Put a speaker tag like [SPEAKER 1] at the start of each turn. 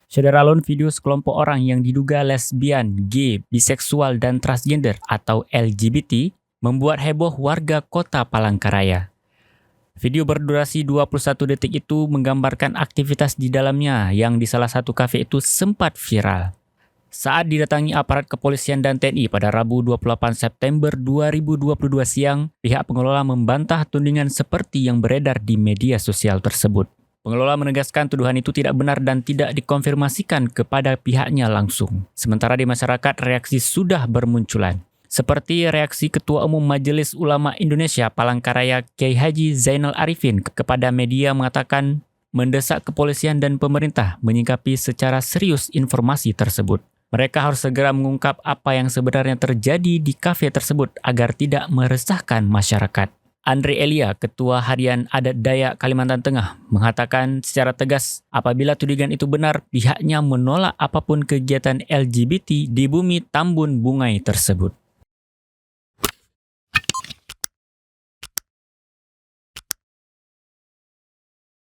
[SPEAKER 1] Saudara Alun, video sekelompok orang yang diduga lesbian, gay, biseksual, dan transgender atau LGBT membuat heboh warga kota Palangkaraya. Video berdurasi 21 detik itu menggambarkan aktivitas di dalamnya yang di salah satu kafe itu sempat viral. Saat didatangi aparat kepolisian dan TNI pada Rabu 28 September 2022 siang, pihak pengelola membantah tudingan seperti yang beredar di media sosial tersebut. Pengelola menegaskan tuduhan itu tidak benar dan tidak dikonfirmasikan kepada pihaknya langsung. Sementara di masyarakat, reaksi sudah bermunculan. Seperti reaksi Ketua Umum Majelis Ulama Indonesia Palangkaraya Kiai Haji Zainal Arifin kepada media mengatakan mendesak kepolisian dan pemerintah menyikapi secara serius informasi tersebut. Mereka harus segera mengungkap apa yang sebenarnya terjadi di kafe tersebut agar tidak meresahkan masyarakat. Andre Elia, Ketua Harian Adat Dayak Kalimantan Tengah, mengatakan secara tegas apabila tudingan itu benar, pihaknya menolak apapun kegiatan LGBT di bumi Tambun Bungai tersebut.